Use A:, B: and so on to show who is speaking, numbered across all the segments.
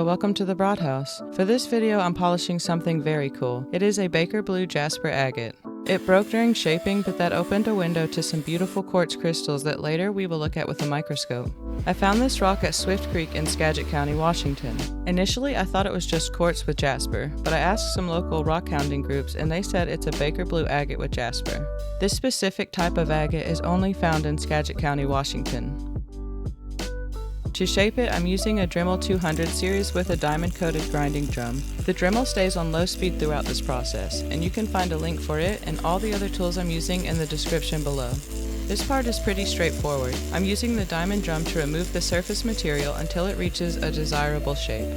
A: Hello, welcome to the Broad House. For this video, I'm polishing something very cool. It is a Baker Blue Jasper agate. It broke during shaping, but that opened a window to some beautiful quartz crystals that later we will look at with a microscope. I found this rock at Swift Creek in Skagit County, Washington. Initially, I thought it was just quartz with jasper, but I asked some local rockhounding groups and they said it's a Baker Blue agate with jasper. This specific type of agate is only found in Skagit County, Washington. To shape it, I'm using a Dremel 200 series with a diamond-coated grinding drum. The Dremel stays on low speed throughout this process, and you can find a link for it and all the other tools I'm using in the description below. This part is pretty straightforward. I'm using the diamond drum to remove the surface material until it reaches a desirable shape.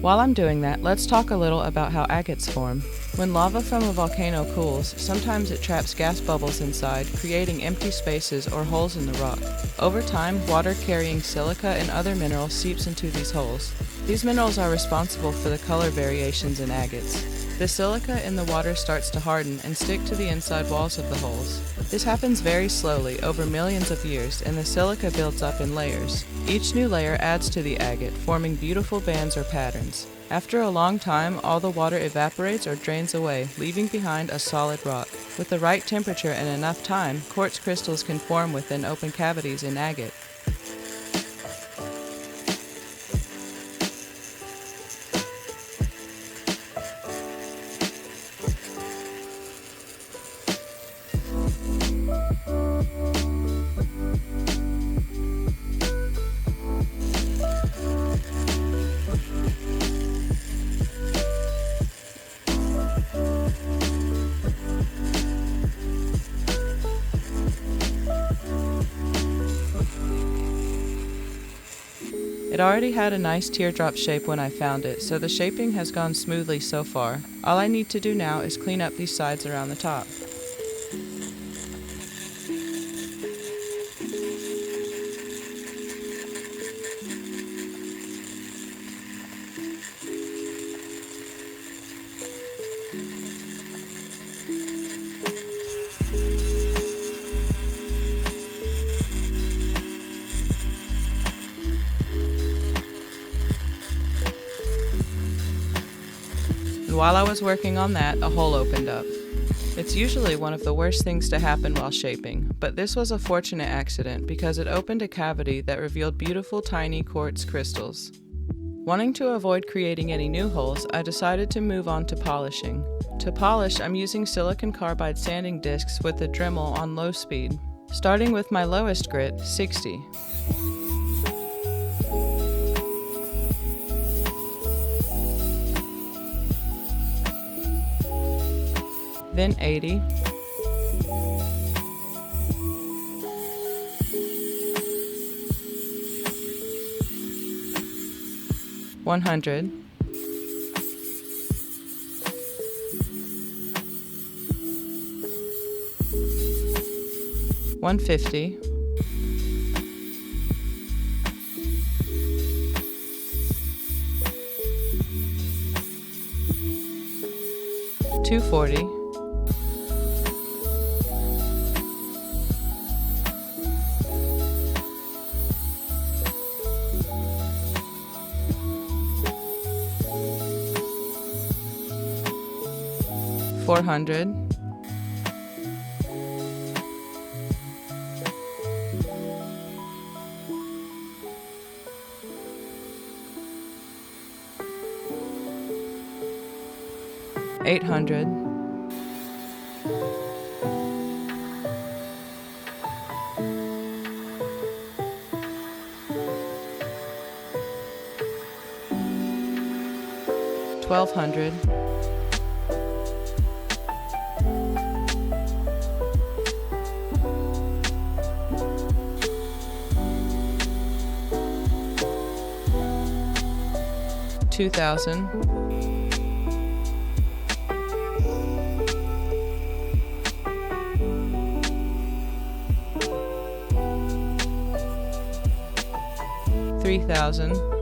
A: While I'm doing that, let's talk a little about how agates form. When lava from a volcano cools, sometimes it traps gas bubbles inside, creating empty spaces or holes in the rock. Over time, water carrying silica and other minerals seeps into these holes. These minerals are responsible for the color variations in agates. The silica in the water starts to harden and stick to the inside walls of the holes. This happens very slowly over millions of years, and the silica builds up in layers. Each new layer adds to the agate, forming beautiful bands or patterns. After a long time, all the water evaporates or drains away, leaving behind a solid rock. With the right temperature and enough time, quartz crystals can form within open cavities in agate. It already had a nice teardrop shape when I found it, so the shaping has gone smoothly so far. All I need to do now is clean up these sides around the top. And while I was working on that, a hole opened up. It's usually one of the worst things to happen while shaping, but this was a fortunate accident because it opened a cavity that revealed beautiful tiny quartz crystals. Wanting to avoid creating any new holes, I decided to move on to polishing. To polish, I'm using silicon carbide sanding discs with the Dremel on low speed, starting with my lowest grit, 60. Then 80, $100, $150, $240, $400, $800, $1,200, $2,000, $3,000,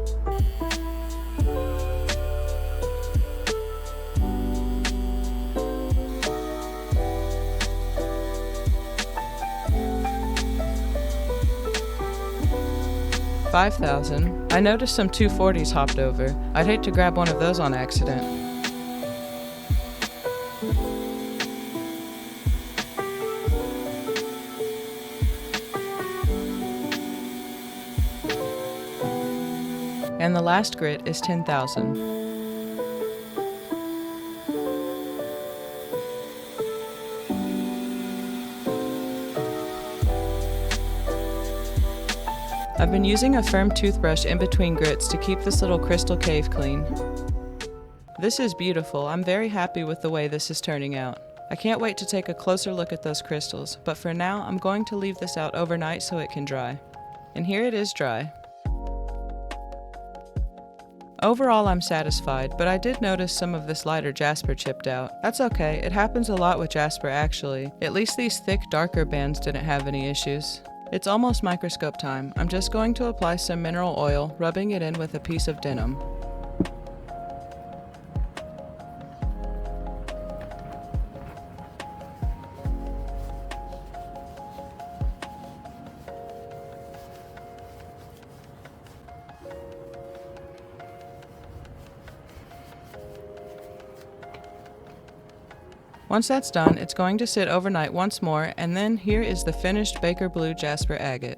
A: 5,000. I noticed some 240s hopped over. I'd hate to grab one of those on accident. And the last grit is 10,000. I've been using a firm toothbrush in between grits to keep this little crystal cave clean. This is beautiful. I'm very happy with the way this is turning out. I can't wait to take a closer look at those crystals, but for now I'm going to leave this out overnight so it can dry. And here it is dry. Overall I'm satisfied, but I did notice some of this lighter jasper chipped out. That's okay, it happens a lot with jasper actually. At least these thick, darker bands didn't have any issues. It's almost microscope time. I'm just going to apply some mineral oil, rubbing it in with a piece of denim. Once that's done, it's going to sit overnight once more, and then here is the finished Baker Blue Jasper Agate.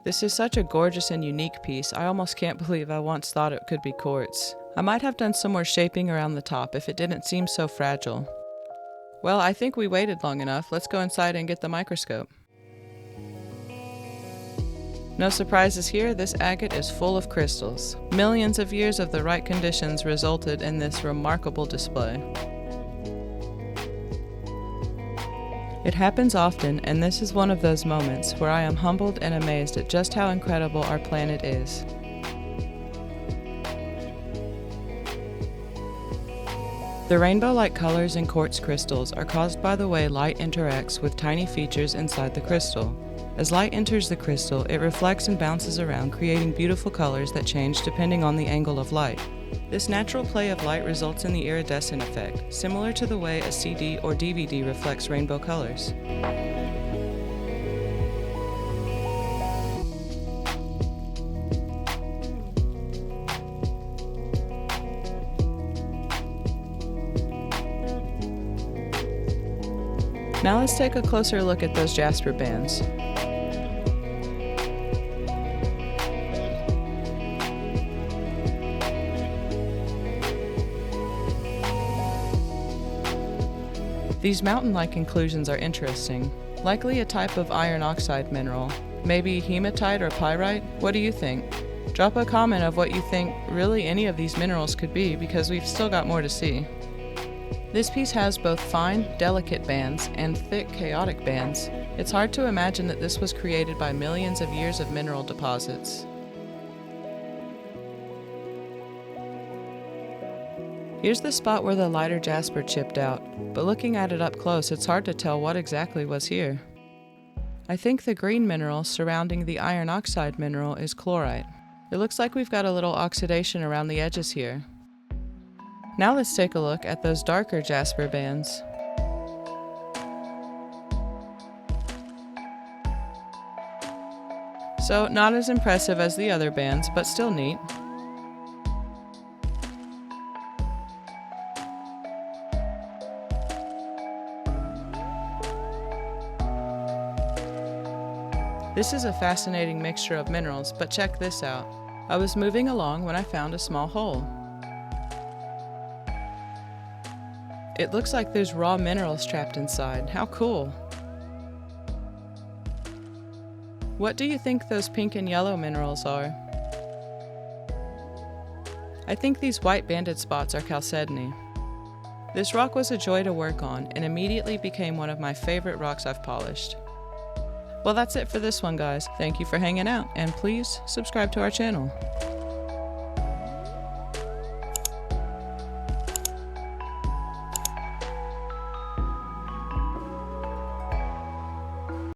A: This is such a gorgeous and unique piece, I almost can't believe I once thought it could be quartz. I might have done some more shaping around the top if it didn't seem so fragile. Well, I think we waited long enough. Let's go inside and get the microscope. No surprises here, this agate is full of crystals. Millions of years of the right conditions resulted in this remarkable display. It happens often, and this is one of those moments where I am humbled and amazed at just how incredible our planet is. The rainbow-like colors in quartz crystals are caused by the way light interacts with tiny features inside the crystal. As light enters the crystal, it reflects and bounces around, creating beautiful colors that change depending on the angle of light. This natural play of light results in the iridescent effect, similar to the way a CD or DVD reflects rainbow colors. Now let's take a closer look at those jasper bands. These mountain-like inclusions are interesting, likely a type of iron oxide mineral, maybe hematite or pyrite. What do you think? Drop a comment of what you think really any of these minerals could be, because we've still got more to see. This piece has both fine, delicate bands and thick, chaotic bands. It's hard to imagine that this was created by millions of years of mineral deposits. Here's the spot where the lighter jasper chipped out, but looking at it up close, it's hard to tell what exactly was here. I think the green mineral surrounding the iron oxide mineral is chlorite. It looks like we've got a little oxidation around the edges here. Now let's take a look at those darker jasper bands. So, not as impressive as the other bands, but still neat. This is a fascinating mixture of minerals, but check this out. I was moving along when I found a small hole. It looks like there's raw minerals trapped inside. How cool! What do you think those pink and yellow minerals are? I think these white banded spots are chalcedony. This rock was a joy to work on and immediately became one of my favorite rocks I've polished. Well, that's it for this one, guys. Thank you for hanging out, and please subscribe to our channel.